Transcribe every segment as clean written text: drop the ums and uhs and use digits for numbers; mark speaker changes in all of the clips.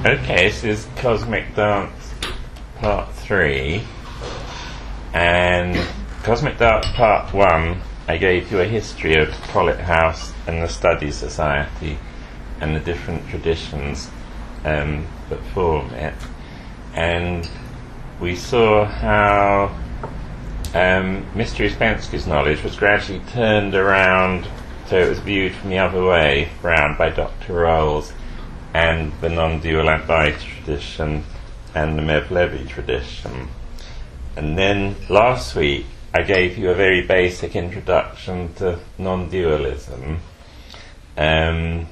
Speaker 1: Okay, this is Cosmic Dance Part 3, and Cosmic Dance Part 1, I gave you a history of Collett House and the Study Society and the different traditions that form it, and we saw how Mr. Ouspensky's knowledge was gradually turned around so it was viewed from the other way round by Dr. Rolls and the non-dual Advaita tradition and the Mevlevi tradition. And then last week I gave you a very basic introduction to non-dualism, and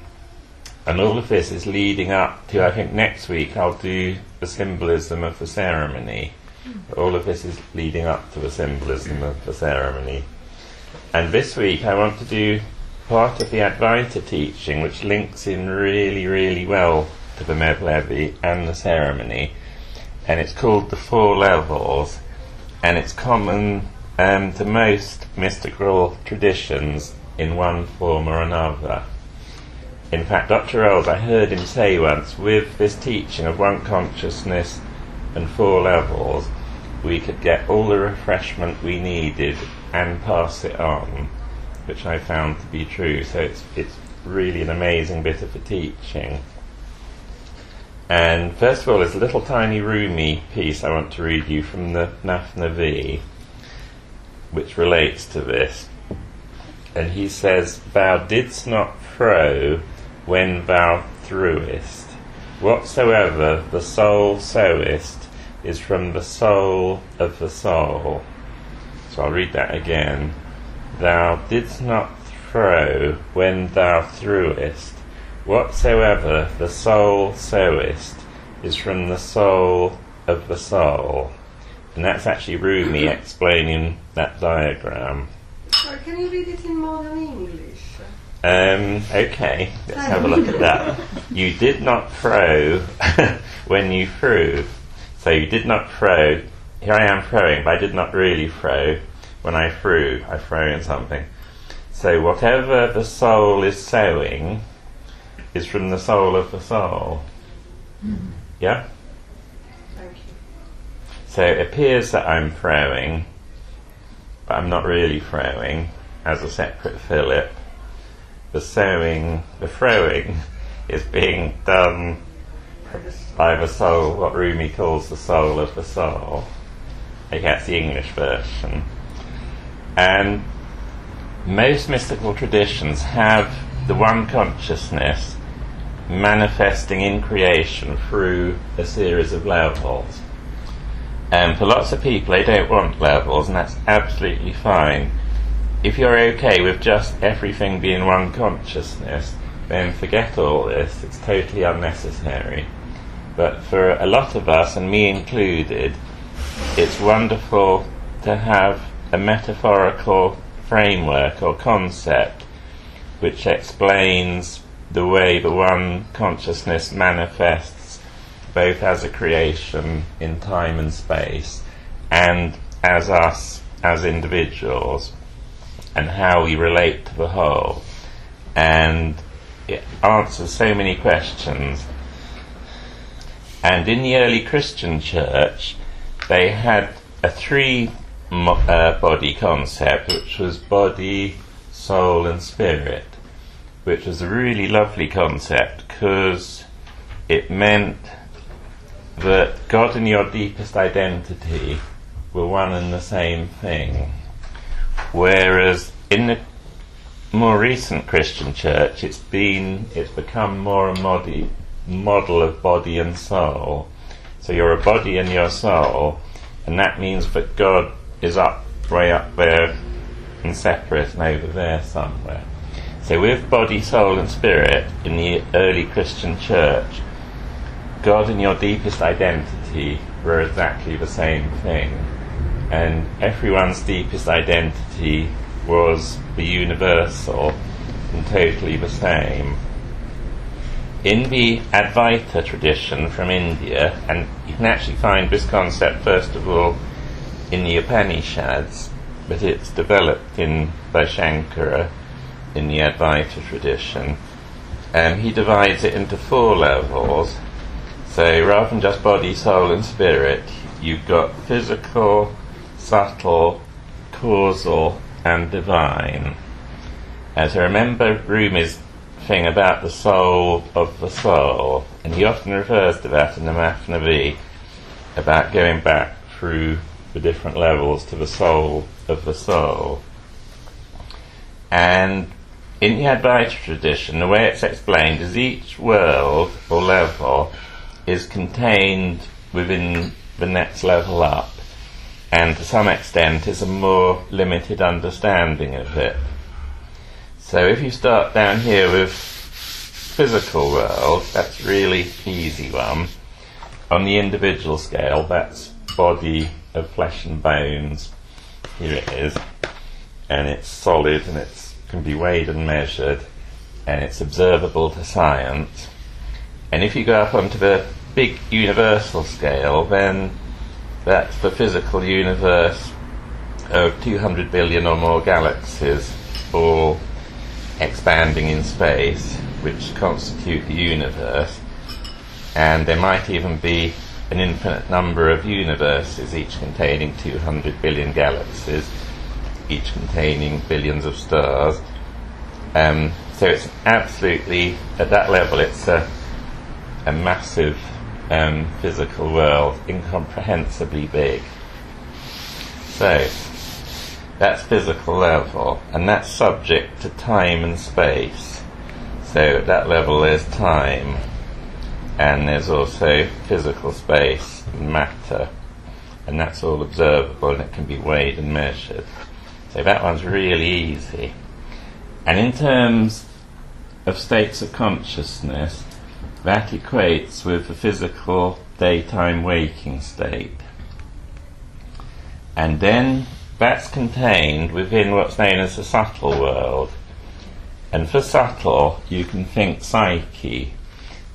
Speaker 1: all of this is leading up to, I think next week I'll do the symbolism of the ceremony. All of this is leading up to the symbolism of the ceremony. And this week I want to do part of the Advaita teaching, which links in really, really well to the Mevlevi and the ceremony, and it's called the Four Levels, and it's common to most mystical traditions in one form or another. In fact, Dr. Rolls, I heard him say once, with this teaching of one consciousness and four levels, we could get all the refreshment we needed and pass it on, which I found to be true. So it's really an amazing bit of the teaching. And first of all, there's a little tiny Rumi piece I want to read you from the Nafnavi, which relates to this. And he says, "Thou didst not throw when thou threwest. Whatsoever the soul sowest is from the soul of the soul." So I'll read that again. "Thou didst not throw when thou threwest. Whatsoever the soul sowest is from the soul of the soul." And that's actually Rumi explaining that diagram.
Speaker 2: Sorry, can you read it in modern English?
Speaker 1: Okay, let's have a look at that. "You did not throw when you threw." So you did not throw. Here I am throwing, but I did not really throw. When I threw in something. So whatever the soul is sowing is from the soul of the soul. Mm-hmm. Yeah?
Speaker 2: Thank you.
Speaker 1: So it appears that I'm throwing, but I'm not really throwing as a separate Philip. The throwing is being done by the soul, what Rumi calls the soul of the soul. Okay, that's the English version. And most mystical traditions have the one consciousness manifesting in creation through a series of levels. And for lots of people, they don't want levels, and that's absolutely fine. If you're okay with just everything being one consciousness, then forget all this. It's totally unnecessary. But for a lot of us, and me included, it's wonderful to have a metaphorical framework or concept which explains the way the one consciousness manifests both as a creation in time and space and as us as individuals, and how we relate to the whole. And it answers so many questions. And in the early Christian church, they had a three-body concept, which was body, soul, and spirit, which was a really lovely concept because it meant that God and your deepest identity were one and the same thing. Whereas in the more recent Christian church, it's become more a model of body and soul. So you're a body and your soul, and that means that God is way up there and separate and over there somewhere. So with body, soul and spirit in the early Christian church, God and your deepest identity were exactly the same thing, and everyone's deepest identity was the universal and totally the same. In the Advaita tradition from India, and you can actually find this concept first of all in the Upanishads, but it's developed by Shankara in the Advaita tradition, he divides it into four levels. So rather than just body, soul and spirit, you've got physical, subtle, causal and divine. As I remember Rumi's thing about the soul of the soul, and he often refers to that in the Mathnavi, about going back through the different levels to the soul of the soul. And in the Advaita tradition, the way it's explained is each world or level is contained within the next level up, and to some extent is a more limited understanding of it. So if you start down here with physical world, that's really easy one. On the individual scale, that's body of flesh and bones. Here it is, and it's solid and it can be weighed and measured, and it's observable to science. And if you go up onto the big universal scale, then that's the physical universe of 200 billion or more galaxies, all expanding in space, which constitute the universe. And there might even be an infinite number of universes, each containing 200 billion galaxies, each containing billions of stars. So it's absolutely, at that level, it's a massive physical world, incomprehensibly big. So that's physical level, and that's subject to time and space. So at that level there's time, and there's also physical space and matter, and that's all observable and it can be weighed and measured. So that one's really easy. And in terms of states of consciousness, that equates with the physical daytime waking state. And then that's contained within what's known as the subtle world. And for subtle, you can think psyche.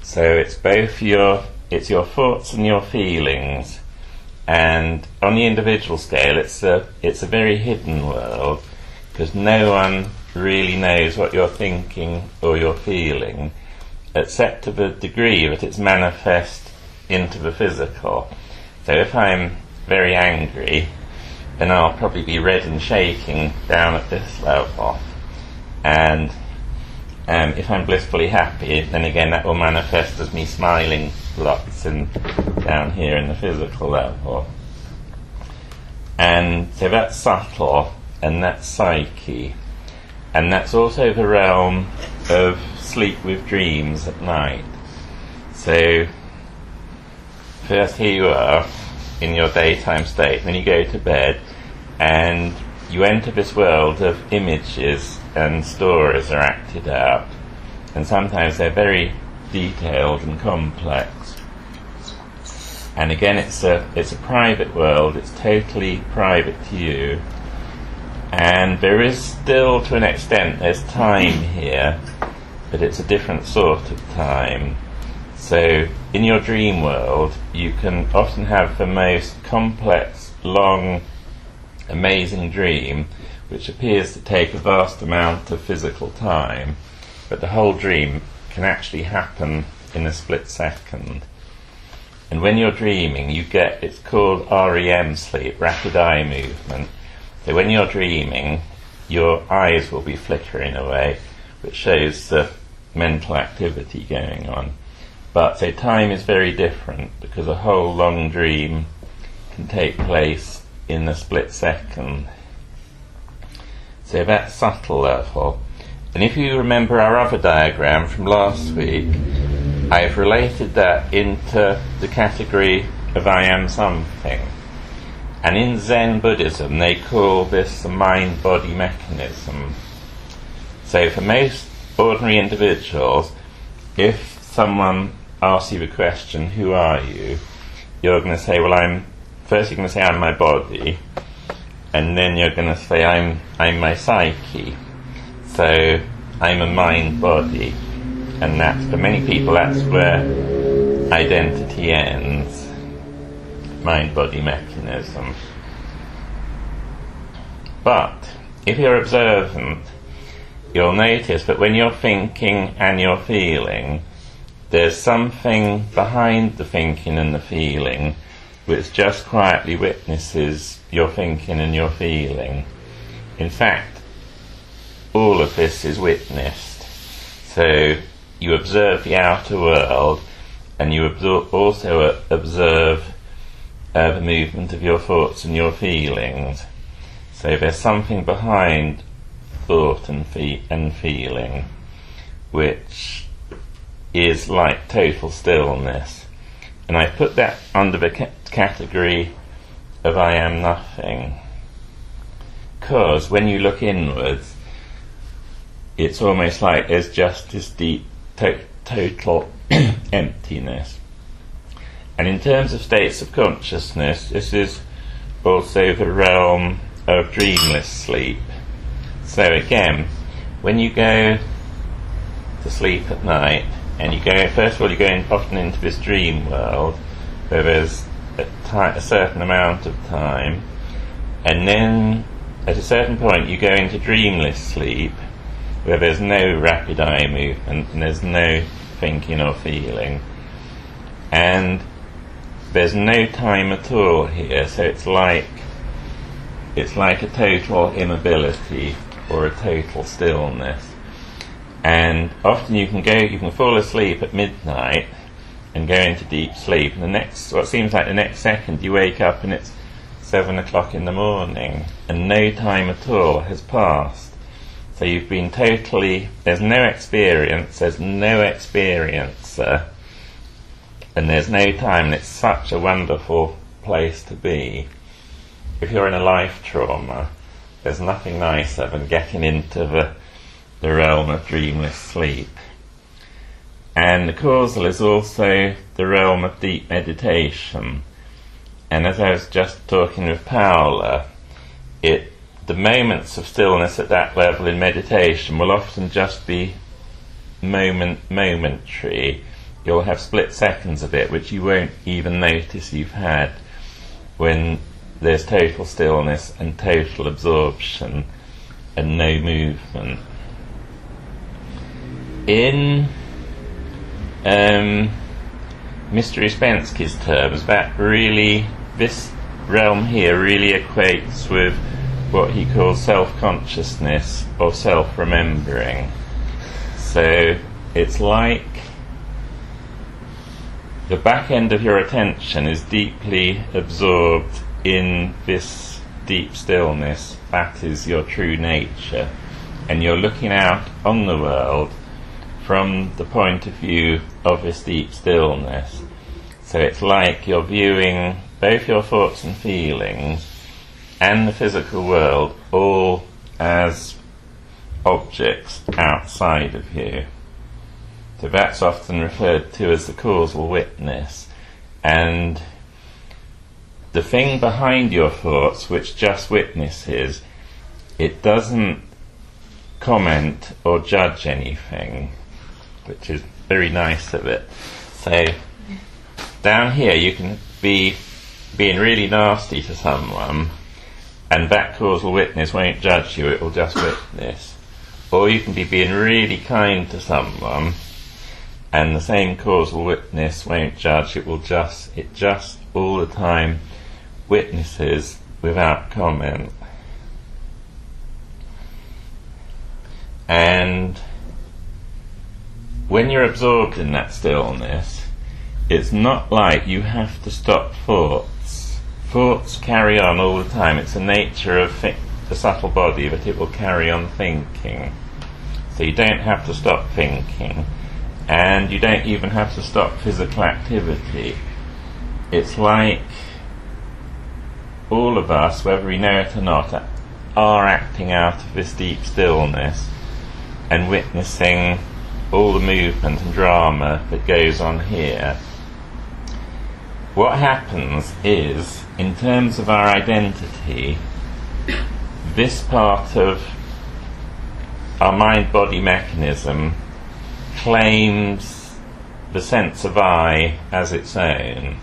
Speaker 1: So it's both your thoughts and your feelings. And on the individual scale, it's a very hidden world, because no one really knows what you're thinking or you're feeling, except to the degree that it's manifest into the physical. So if I'm very angry, then I'll probably be red and shaking down at this level. And if I'm blissfully happy, then again that will manifest as me smiling lots down here in the physical level. And so that's subtle, and that's psyche. And that's also the realm of sleep with dreams at night. So first here you are in your daytime state, then you go to bed and you enter this world of images, and stories are acted out, and sometimes they're very detailed and complex. And again, it's a private world, it's totally private to you. And there is still, to an extent, there's time here, but it's a different sort of time. So in your dream world, you can often have the most complex, long, amazing dream, which appears to take a vast amount of physical time, but the whole dream can actually happen in a split second. And when you're dreaming, you get, it's called REM sleep, rapid eye movement. So when you're dreaming, your eyes will be flickering away, which shows the mental activity going on. But so time is very different, because a whole long dream can take place in a split second. So that's subtle level. And if you remember our other diagram from last week, I've related that into the category of I am something. And in Zen Buddhism, they call this the mind-body mechanism. So for most ordinary individuals, if someone asks you the question, who are you? You're going to say, well, you're going to say I'm my body, and then you're going to say I'm my psyche. So I'm a mind-body, and that's, for many people, that's where identity ends. Mind-body mechanism. But if you're observant, you'll notice that when you're thinking and you're feeling, there's something behind the thinking and the feeling which just quietly witnesses your thinking and your feeling. In fact, all of this is witnessed. So you observe the outer world, and you also observe the movement of your thoughts and your feelings. So there's something behind thought and feeling which is like total stillness. And I put that under the category of I am nothing. Because when you look inwards, it's almost like there's just this deep, total emptiness. And in terms of states of consciousness, this is also the realm of dreamless sleep. So again, when you go to sleep at night, and you go, first of all, you go often into this dream world where there's a certain amount of time, and then at a certain point you go into dreamless sleep where there's no rapid eye movement and there's no thinking or feeling, and there's no time at all here. So it's like a total immobility or a total stillness. And often you can fall asleep at midnight and go into deep sleep, and what seems like the next second you wake up and it's 7 o'clock in the morning and no time at all has passed. So you've been there's no experience, there's no experiencer, and there's no time, and it's such a wonderful place to be. If you're in a life trauma, there's nothing nicer than getting into the realm of dreamless sleep. And the causal is also the realm of deep meditation. And as I was just talking with Paula, the moments of stillness at that level in meditation will often just be momentary. You'll have split seconds of it which you won't even notice you've had, when there's total stillness and total absorption and no movement. In Mr. Ouspensky's terms, this realm here really equates with what he calls self-consciousness or self-remembering. So it's like the back end of your attention is deeply absorbed in this deep stillness. That is your true nature, and you're looking out on the world from the point of view of this deep stillness. So it's like you're viewing both your thoughts and feelings and the physical world all as objects outside of you. So that's often referred to as the causal witness. And the thing behind your thoughts, which just witnesses, it doesn't comment or judge anything, which is very nice of it. So down here you can be being really nasty to someone, and that causal witness won't judge you, it will just witness. Or you can be being really kind to someone, and the same causal witness won't judge, it just all the time witnesses without comment. And when you're absorbed in that stillness, it's not like you have to stop thoughts. Thoughts carry on all the time. It's the nature of the subtle body that it will carry on thinking. So you don't have to stop thinking, and you don't even have to stop physical activity. It's like all of us, whether we know it or not, are acting out of this deep stillness and witnessing all the movement and drama that goes on here. What happens is, in terms of our identity, this part of our mind-body mechanism claims the sense of I as its own.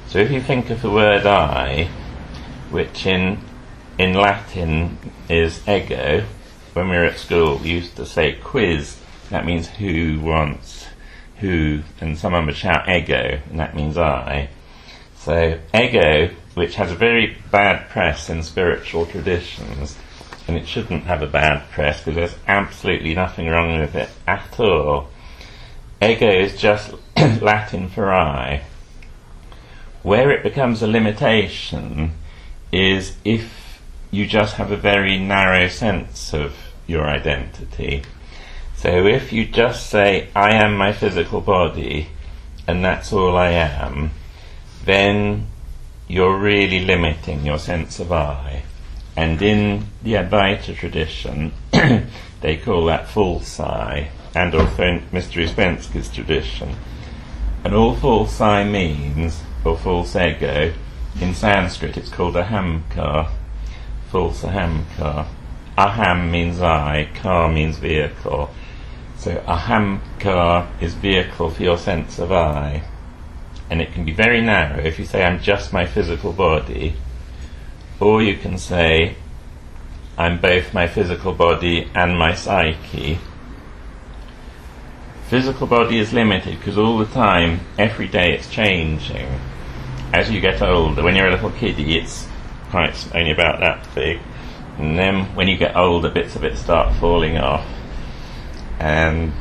Speaker 1: So if you think of the word I, which in Latin is ego, when we were at school we used to say quiz, that means who wants who, and someone would shout ego, and that means I. So ego, which has a very bad press in spiritual traditions, and it shouldn't have a bad press because there's absolutely nothing wrong with it at all. Ego is just Latin for I. Where it becomes a limitation is if you just have a very narrow sense of your identity. So if you just say, I am my physical body, and that's all I am, then you're really limiting your sense of I. And in the Advaita tradition, they call that false I, and also in Mr. Uspensky's tradition. And all false I means, or false ego, in Sanskrit it's called ahamkar, false ahamkar. Aham means I, kar means vehicle. So ahamkar is vehicle for your sense of I. And it can be very narrow if you say I'm just my physical body, or you can say I'm both my physical body and my psyche. Physical body is limited because all the time, every day it's changing. As you get older, when you're a little kiddie, it's only about that big. And then when you get older, bits of it start falling off. And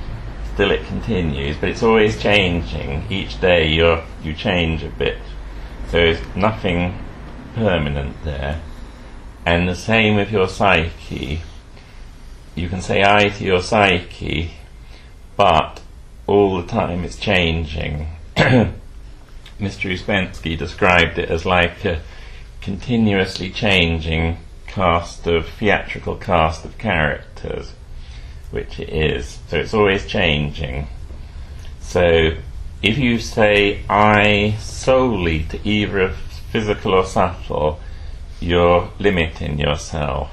Speaker 1: still it continues, but it's always changing. Each day you change a bit. So there's nothing permanent there. And the same with your psyche. You can say I to your psyche, but all the time it's changing. Mr. Uspensky described it as like a continuously changing theatrical cast of characters, which it is. So it's always changing. So if you say I solely to either physical or subtle, you're limiting yourself.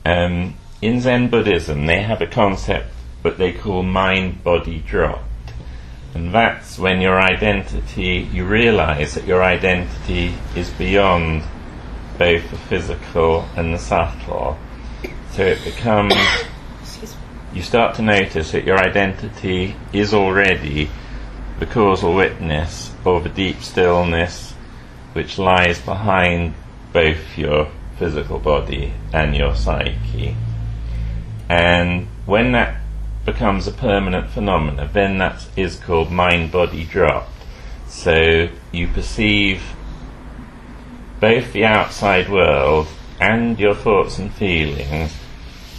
Speaker 1: In Zen Buddhism, they have a concept that they call mind-body dropped. And that's when your identity, you realize that your identity is beyond both the physical and the subtle. So it becomes, you start to notice that your identity is already the causal witness or the deep stillness which lies behind both your physical body and your psyche. And when that becomes a permanent phenomena, then that is called mind-body dropped. So you perceive both the outside world and your thoughts and feelings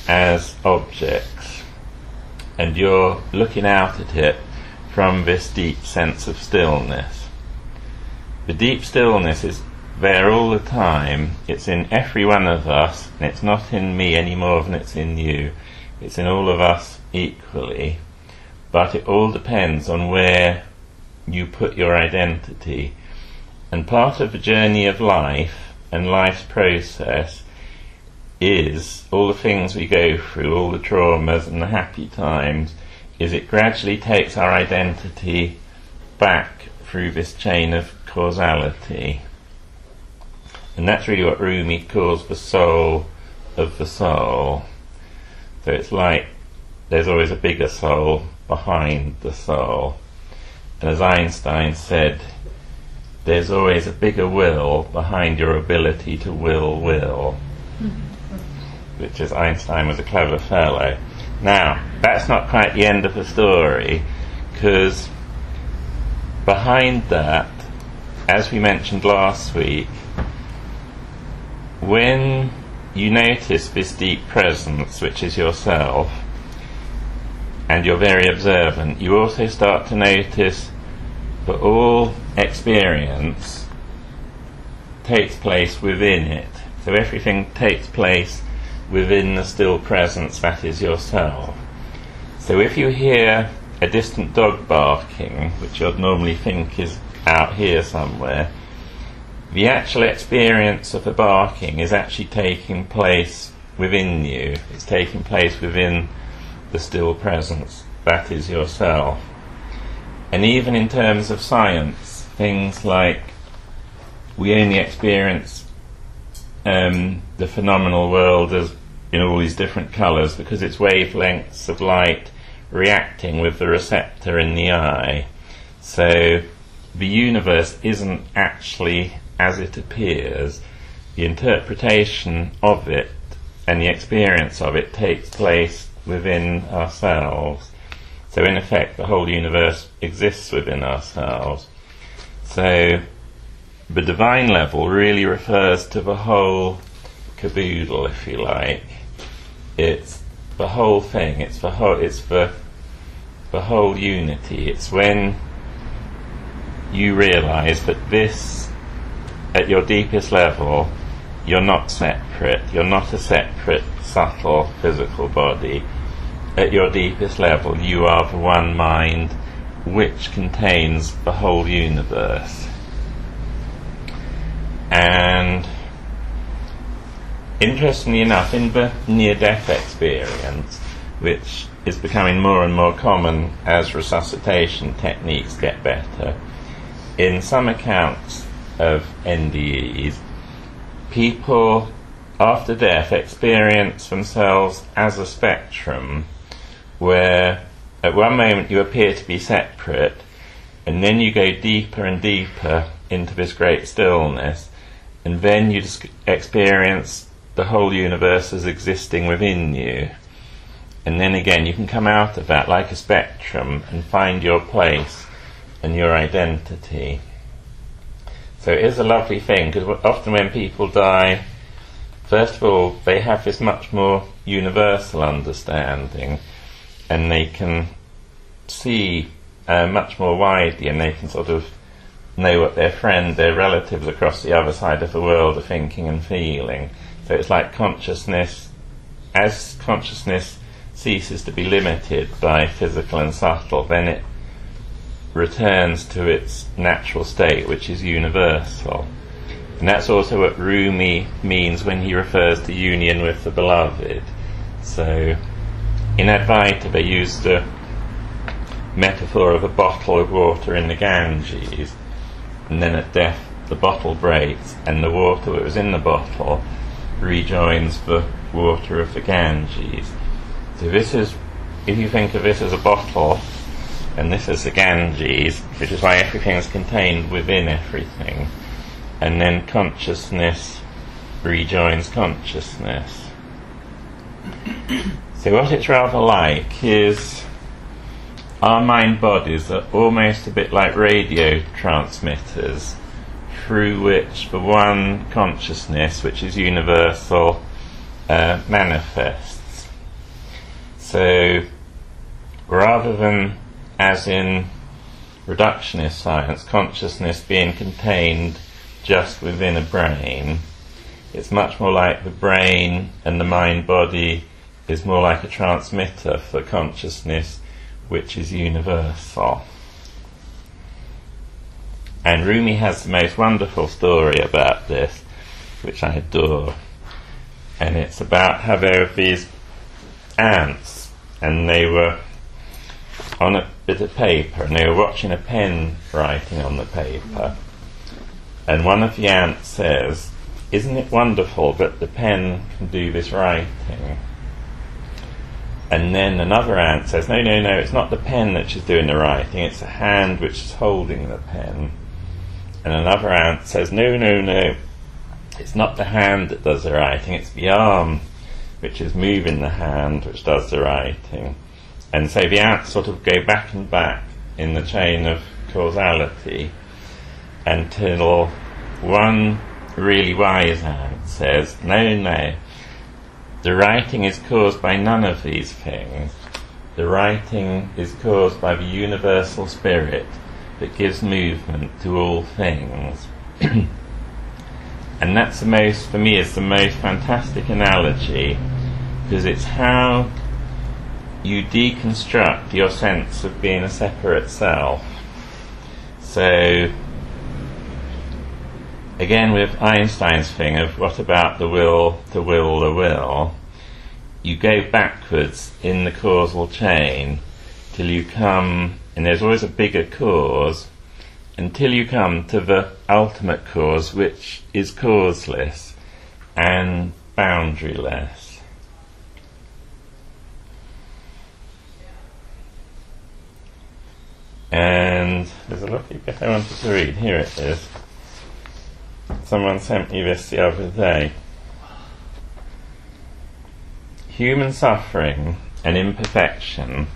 Speaker 1: as objects, and you're looking out at it from this deep sense of stillness. The deep stillness is there all the time. It's in every one of us, and it's not in me any more than it's in you. It's in all of us equally, but it all depends on where you put your identity. And part of the journey of life and life's process is all the things we go through, all the traumas and the happy times, is it gradually takes our identity back through this chain of causality. And that's really what Rumi calls the soul of the soul. So it's like there's always a bigger soul behind the soul. And as Einstein said, there's always a bigger will behind your ability to will. Which is, Einstein was a clever fellow. Now, that's not quite the end of the story, because behind that, as we mentioned last week, when you notice this deep presence, which is yourself, and you're very observant, you also start to notice that all experience takes place within it. So everything takes place within the still presence that is yourself. So if you hear a distant dog barking, which you'd normally think is out here somewhere, the actual experience of the barking is actually taking place within you. It's taking place within the still presence that is yourself. And even in terms of science, things like we only experience the phenomenal world as in all these different colours because its wavelengths of light reacting with the receptor in the eye. So the universe isn't actually as it appears. The interpretation of it and the experience of it takes place within ourselves. So in effect, the whole universe exists within ourselves. So the divine level really refers to the whole caboodle, if you like. It's the whole thing. It's the whole unity. It's when you realise that this, at your deepest level, you're not separate. You're not a separate, subtle, physical body. At your deepest level, you are the one mind which contains the whole universe. And interestingly enough, in the near-death experience, which is becoming more and more common as resuscitation techniques get better, in some accounts of NDEs, people after death experience themselves as a spectrum where at one moment you appear to be separate, and then you go deeper and deeper into this great stillness, and then you experience the whole universe as existing within you. And then again you can come out of that like a spectrum and find your place and your identity. So it is a lovely thing, because often when people die, first of all, they have this much more universal understanding, and they can see much more widely, and they can sort of know what their friend, their relatives across the other side of the world are thinking and feeling. So it's like consciousness, as consciousness ceases to be limited by physical and subtle, then it returns to its natural state, which is universal. And that's also what Rumi means when he refers to union with the beloved. So in Advaita they use the metaphor of a bottle of water in the Ganges, and then at death the bottle breaks and the water that was in the bottle rejoins the water of the Ganges. So this is, if you think of this as a bottle and this is the Ganges, which is why everything is contained within everything, and then consciousness rejoins consciousness. So what it's rather like is our mind bodies are almost a bit like radio transmitters through which the one consciousness, which is universal, manifests. So rather than, as in reductionist science, consciousness being contained just within a brain, it's much more like the brain and the mind body is more like a transmitter for consciousness, which is universal. And Rumi has the most wonderful story about this, which I adore, and it's about how there were these ants, and they were on a bit of paper, and they were watching a pen writing on the paper, and one of the ants says, "Isn't it wonderful that the pen can do this writing?" And then another ant says, no, it's not the pen that she's doing the writing, it's the hand which is holding the pen. And another ant says, no, it's not the hand that does the writing, it's the arm which is moving the hand which does the writing. And so the ants sort of go back and back in the chain of causality until one really wise ant says, no, the writing is caused by none of these things. The writing is caused by the universal spirit that gives movement to all things. And that's for me, is the most fantastic analogy, because it's how you deconstruct your sense of being a separate self. So, again with Einstein's thing of what about the will to will the will, you go backwards in the causal chain till you come, and there's always a bigger cause, until you come to the ultimate cause, which is causeless and boundaryless. And there's a lovely bit I wanted to read. Here it is. Someone sent me this the other day. Human suffering and imperfection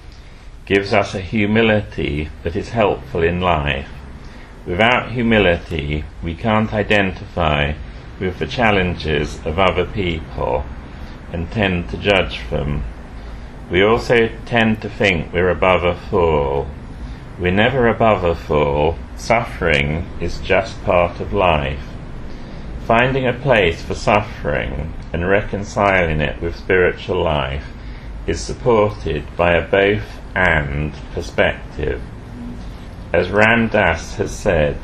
Speaker 1: gives us a humility that is helpful in life. Without humility, we can't identify with the challenges of other people and tend to judge them. We also tend to think we're above a fall. We're never above a fall. Suffering is just part of life. Finding a place for suffering and reconciling it with spiritual life is supported by a both-and perspective. As Ram Dass has said,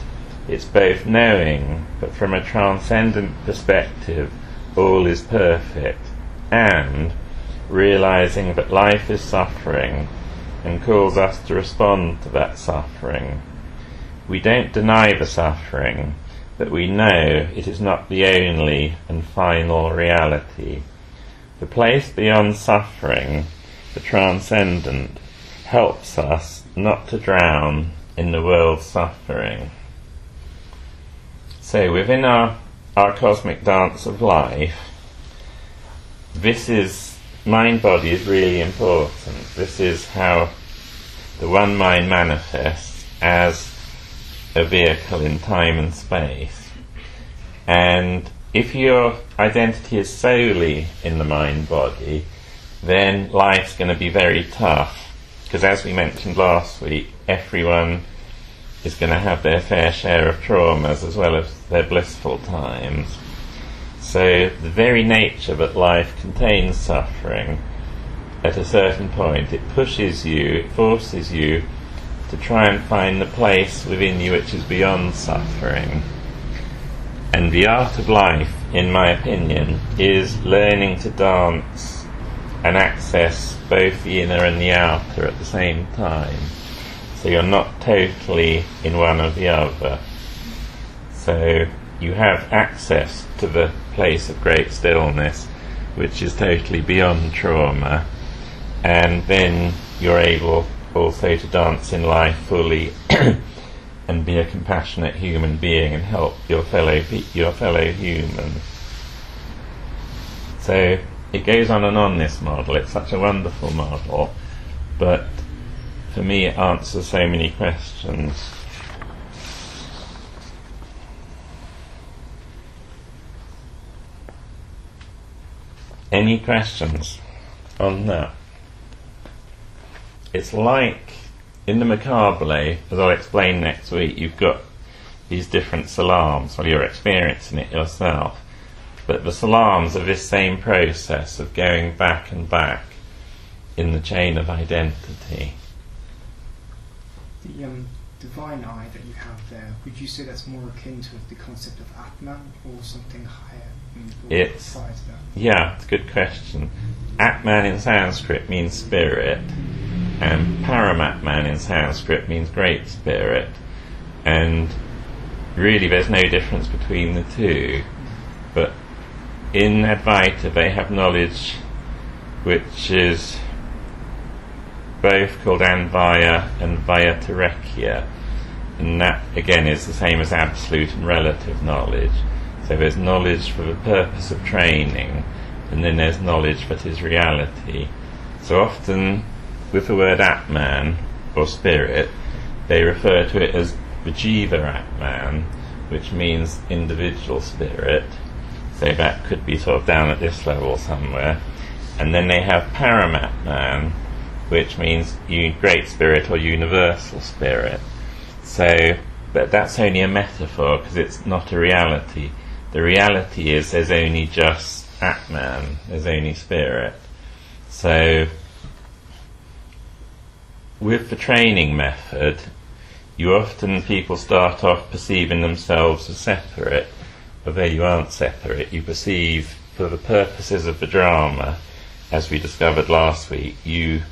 Speaker 1: it's both knowing that from a transcendent perspective all is perfect, and realizing that life is suffering and calls us to respond to that suffering. We don't deny the suffering, but we know it is not the only and final reality. The place beyond suffering, the transcendent, helps us not to drown in the world's suffering. So within our cosmic dance of life, mind-body is really important. This is how the one mind manifests as a vehicle in time and space. And if your identity is solely in the mind-body, then life's going to be very tough. Because as we mentioned last week, everyone is going to have their fair share of traumas as well as their blissful times. So the very nature that life contains suffering, at a certain point it pushes you, it forces you to try and find the place within you which is beyond suffering. And the art of life, in my opinion, is learning to dance and access both the inner and the outer at the same time. So you're not totally in one or the other. So you have access to the place of great stillness, which is totally beyond trauma, and then you're able also to dance in life fully and be a compassionate human being and help your fellow humans. So it goes on and on, this model. It's such a wonderful model, but for me it answers so many questions. Any questions on that? It's like in the Macabre, as I'll explain next week, you've got these different salams. Well, you're experiencing it yourself, but the salams are this same process of going back and back in the chain of identity.
Speaker 3: The divine eye that you have there, would you say that's more akin to the concept of Atman or something higher?
Speaker 1: It's
Speaker 3: prior to that?
Speaker 1: Yeah, it's a good question. Atman in Sanskrit means spirit, and Paramatman in Sanskrit means great spirit, and really there's no difference between the two. But in Advaita they have knowledge which is both called Anvaya and Vyatarekya, and that again is the same as absolute and relative knowledge. So there's knowledge for the purpose of training, and then there's knowledge that is reality. So often with the word Atman, or spirit, they refer to it as the Jiva Atman, which means individual spirit. So that could be sort of down at this level somewhere. And then they have Paramatman, which means great spirit or universal spirit. So, but that's only a metaphor, because it's not a reality. The reality is there's only just Atman, there's only spirit. So with the training method, people start off perceiving themselves as separate, although you aren't separate. You perceive, for the purposes of the drama, as we discovered last week, you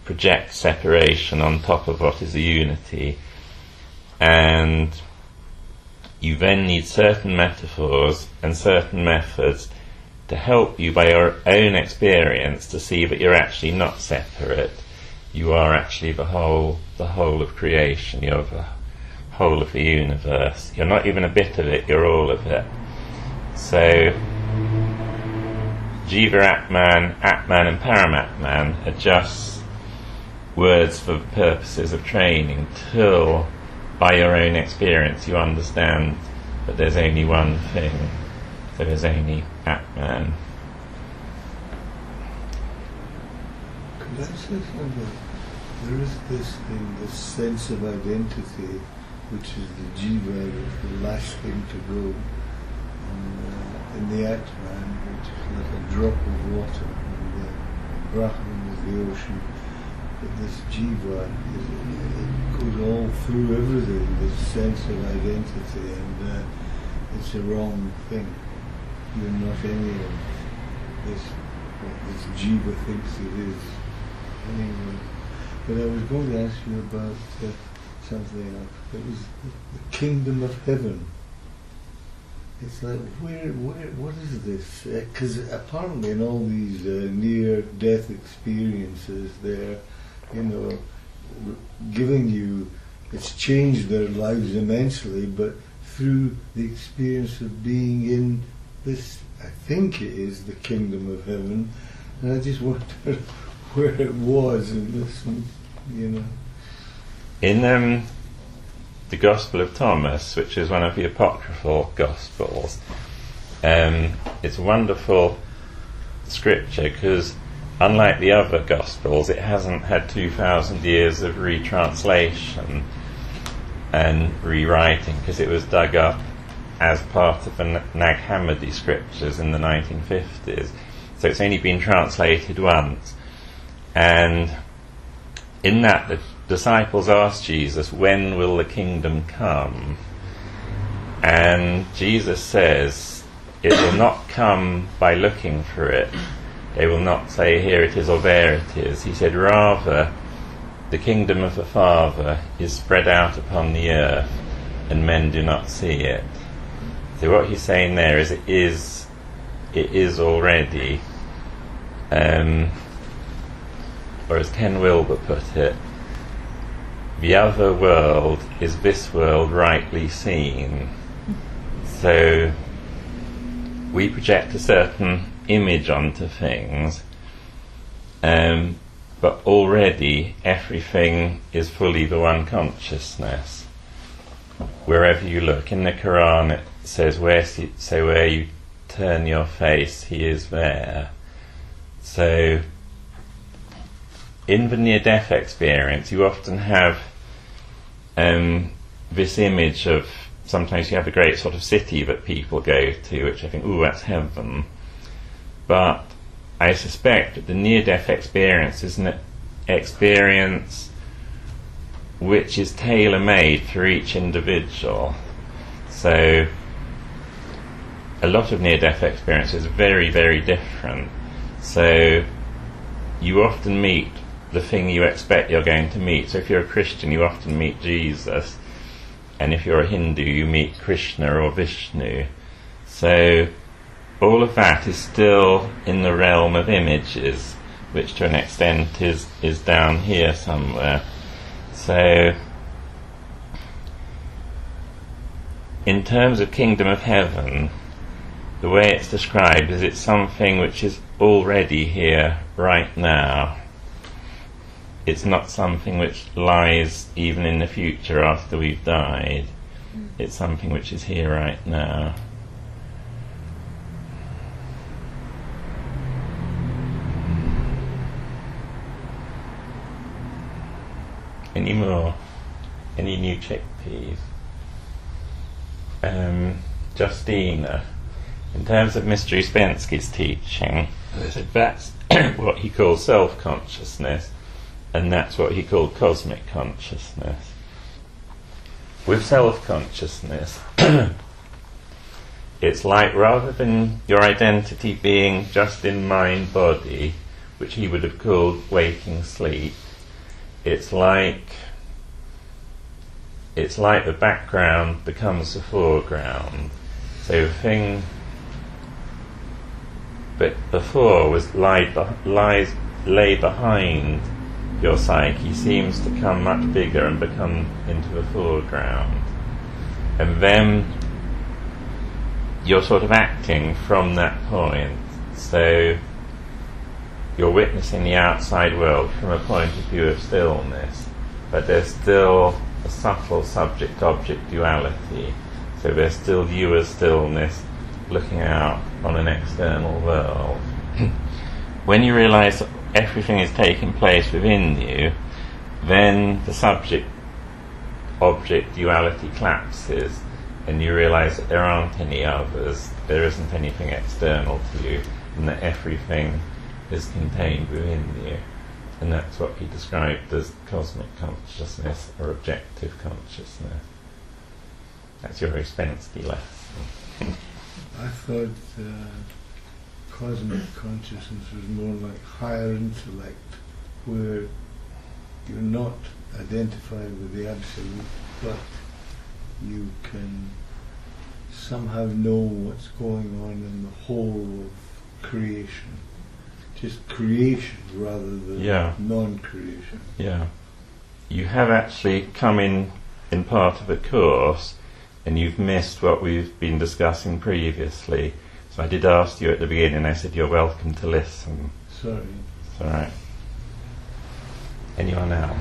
Speaker 1: project separation on top of what is a unity, and you then need certain metaphors and certain methods to help you by your own experience to see that you're actually not separate. you are actually the whole of creation. You're the whole of the universe. You're not even a bit of it, you're all of it. So Jiva Atman, Atman and Paramatman are just words for the purposes of training, till by your own experience you understand that there's only one thing. So there's only Atman.
Speaker 4: Could I say something? There is this thing, this sense of identity, which is the jiva, the last thing to go. And in the Atman, which is like a drop of water, and the Brahman is the ocean. But this jiva, it goes all through everything, this sense of identity, and it's a wrong thing. You're not any of this, what this jiva thinks it is. Anyway, but I was going to ask you about something else. It was the kingdom of heaven. It's like, what is this? Because apparently in all these near-death experiences, they're, giving you, it's changed their lives immensely, but through the experience of being in this, I think it is the kingdom of heaven, and I just wondered where it was in this,
Speaker 1: In the Gospel of Thomas, which is one of the apocryphal Gospels, it's a wonderful scripture because unlike the other Gospels, it hasn't had 2,000 years of retranslation and rewriting, because it was dug up as part of the Nag Hammadi scriptures in the 1950s. So it's only been translated once. And in that, the disciples asked Jesus, when will the kingdom come? And Jesus says, it will not come by looking for it. They will not say, here it is or there it is. He said, rather, the kingdom of the Father is spread out upon the earth, and men do not see it. So what he's saying there is, it is already. Or as Ken Wilber put it, the other world is this world rightly seen. So we project a certain image onto things, but already everything is fully the one consciousness. Wherever you look, in the Quran it says, where you turn your face, he is there. So in the near-death experience, you often have this image of, sometimes you have a great sort of city that people go to, which I think, ooh, that's heaven. But I suspect that the near-death experience is an experience which is tailor-made for each individual. So a lot of near-death experience is very, very different. So you often meet the thing you expect you're going to meet. So if you're a Christian, you often meet Jesus, and if you're a Hindu, you meet Krishna or Vishnu. So all of that is still in the realm of images, which to an extent is down here somewhere. So in terms of kingdom of heaven, the way it's described is it's something which is already here right now. It's not something which lies even in the future after we've died. It's something which is here right now. Any more? Any new chickpeas? Justina, in terms of Mr. Uspensky's teaching, that's what he calls self-consciousness, and that's what he called cosmic consciousness. With self-consciousness, it's like, rather than your identity being just in mind-body, which he would have called waking sleep, it's like the background becomes the foreground. So the thing that before was lay behind your psyche seems to come much bigger and become into the foreground. And then you're sort of acting from that point. So you're witnessing the outside world from a point of view of stillness, but there's still a subtle subject-object duality. So there's still viewer's stillness looking out on an external world. When you realise that everything is taking place within you, then the subject-object duality collapses, and you realise that there aren't any others, there isn't anything external to you, and that everything is contained within you. And that's what he described as cosmic consciousness or objective consciousness. That's your Ouspensky lesson.
Speaker 4: I thought cosmic consciousness was more like higher intellect, where you're not identifying with the absolute, but you can somehow know what's going on in the whole of creation. Just creation rather than non-creation.
Speaker 1: Yeah. You have actually come in part of a course, and you've missed what we've been discussing previously. So I did ask you at the beginning, I said you're welcome to listen.
Speaker 4: Sorry.
Speaker 1: It's all right. Anyone else?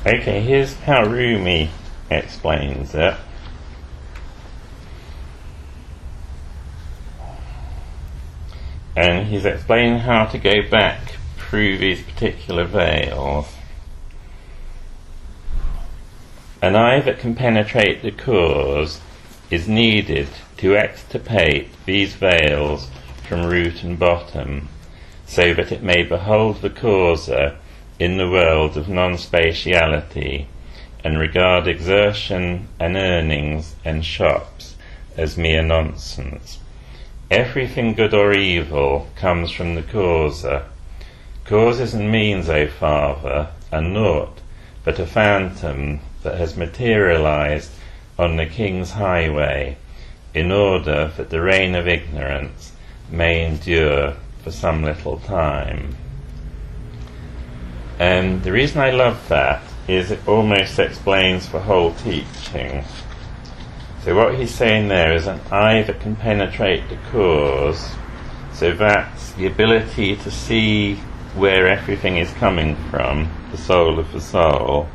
Speaker 1: Okay, here's how Rumi explains it. And he's explaining how to go back through these particular veils. An eye that can penetrate the cause is needed to extirpate these veils from root and bottom, so that it may behold the causer in the world of non-spatiality, and regard exertion and earnings and shops as mere nonsense. Everything good or evil comes from the causer. Causes and means, O Father, are naught but a phantom that has materialized on the King's highway, in order that the reign of ignorance may endure for some little time. And the reason I love that is it almost explains the whole teaching. So what he's saying there is an eye that can penetrate the cause, so that's the ability to see where everything is coming from, the soul of the soul,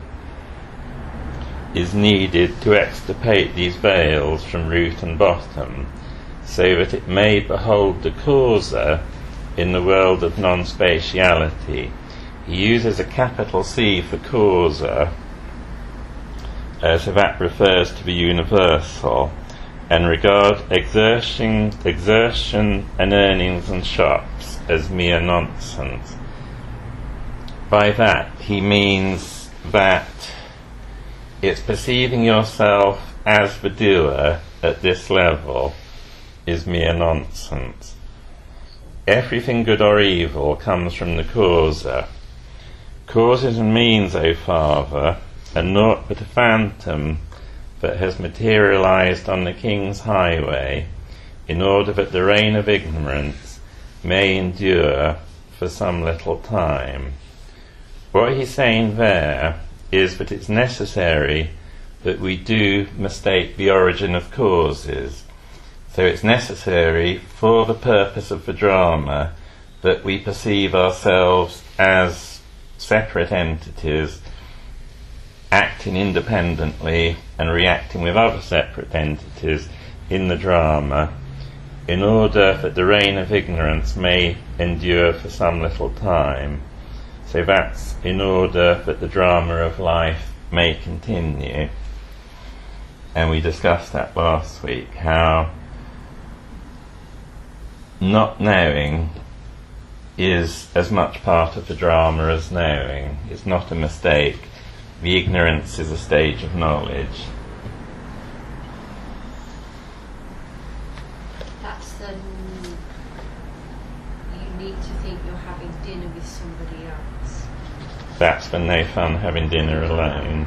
Speaker 1: is needed to extirpate these veils from root and bottom, so that it may behold the causer in the world of non-spatiality. He uses a capital C for causer, so that refers to the universal, and regard exertion and earnings and shops as mere nonsense. By that he means that it's perceiving yourself as the doer at this level is mere nonsense. Everything good or evil comes from the causer. Causes and means, O Father, are naught but a phantom that has materialized on the King's highway, in order that the reign of ignorance may endure for some little time. What he's saying there is that it's necessary that we do mistake the origin of causes. So it's necessary for the purpose of the drama that we perceive ourselves as separate entities, acting independently and reacting with other separate entities in the drama, in order that the reign of ignorance may endure for some little time. So that's in order that the drama of life may continue. and we discussed that last week, how not knowing is as much part of the drama as knowing. It's not a mistake. The ignorance is a stage of knowledge.
Speaker 5: That's the you need to think you're having dinner with somebody else.
Speaker 1: That's when no fun having dinner alone.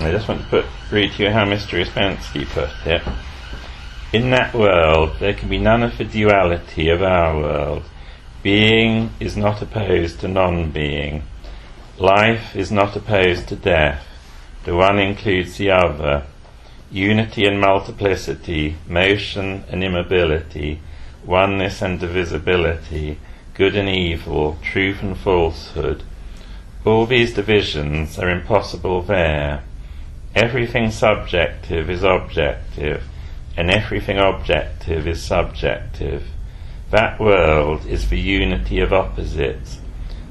Speaker 1: I just want to read to you how Mr. Ouspensky put it. In that world, there can be none of the duality of our world. Being is not opposed to non-being. Life is not opposed to death. The one includes the other. Unity and multiplicity, motion and immobility, oneness and divisibility, good and evil, truth and falsehood. All these divisions are impossible there. Everything subjective is objective, and everything objective is subjective. That world is the unity of opposites.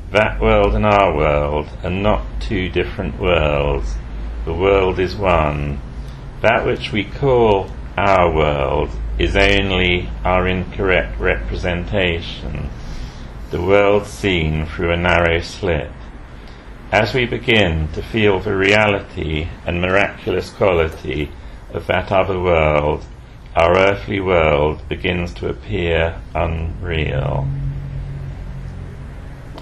Speaker 1: That world and our world are not two different worlds. The world is one. That which we call our world is only our incorrect representation, the world seen through a narrow slit. As we begin to feel the reality and miraculous quality of that other world, our earthly world begins to appear unreal.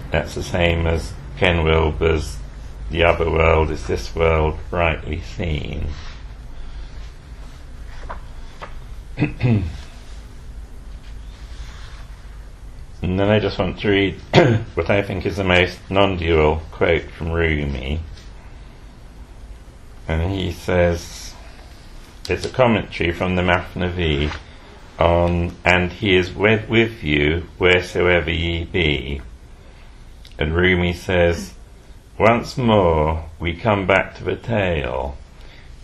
Speaker 1: That's the same as Ken Wilber's "The other world is this world rightly seen." And then I just want to read what I think is the most non-dual quote from Rumi. And he says, it's a commentary from the Masnavi on, "And he is with you wheresoever ye be." And Rumi says, "Once more we come back to the tale.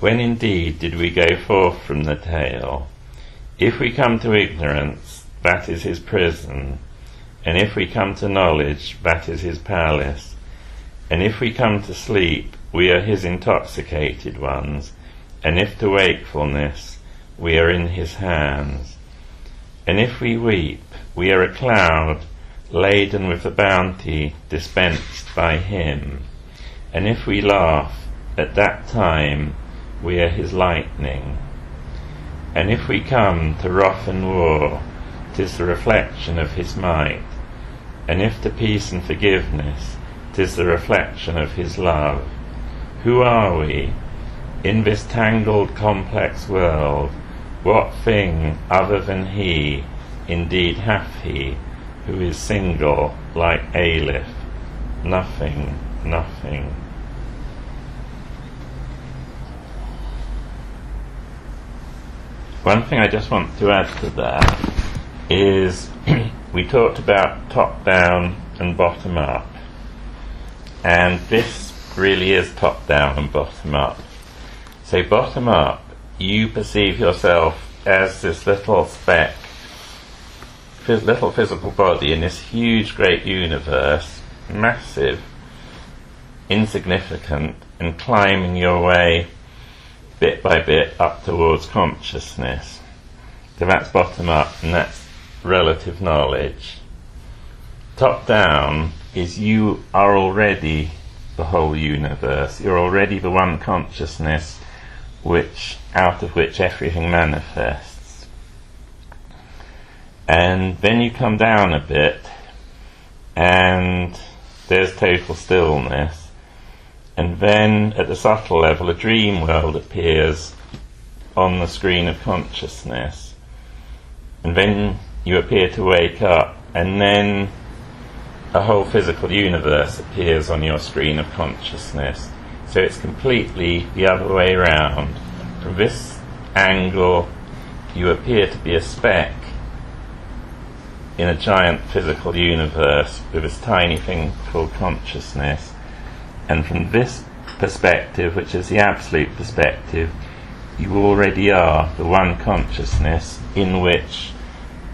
Speaker 1: When indeed did we go forth from the tale? If we come to ignorance, that is his prison. And if we come to knowledge, that is his palace. And if we come to sleep, we are his intoxicated ones. And if to wakefulness, we are in his hands. And if we weep, we are a cloud laden with the bounty dispensed by him. And if we laugh, at that time, we are his lightning. And if we come to wrath and war, 'tis the reflection of his might. And if to peace and forgiveness, 'tis the reflection of his love. Who are we? In this tangled, complex world, what thing other than he, indeed hath he, who is single like Aleph? Nothing, nothing. One thing I just want to add to that is we talked about top-down and bottom-up, and this really is top-down and bottom-up. So bottom-up, you perceive yourself as this little speck, little physical body in this huge great universe, massive, insignificant, and climbing your way bit by bit up towards consciousness. So that's bottom-up, and that's relative knowledge. Top down is you are already the whole universe. You're already the one consciousness out of which everything manifests. And then you come down a bit and there's total stillness. And then at the subtle level, a dream world appears on the screen of consciousness. And then you appear to wake up, and then a whole physical universe appears on your screen of consciousness. So it's completely the other way around. From this angle, you appear to be a speck in a giant physical universe with this tiny thing called consciousness. And from this perspective, which is the absolute perspective, you already are the one consciousness in which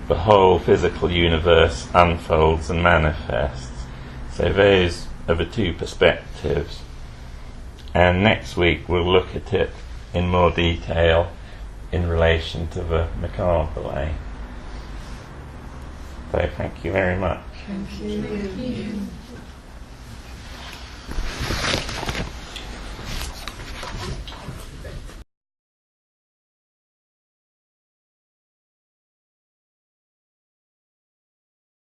Speaker 1: the whole physical universe unfolds and manifests. So those are the two perspectives. And next week we'll look at it in more detail in relation to the macabre way. So thank you very much.
Speaker 2: Thank you.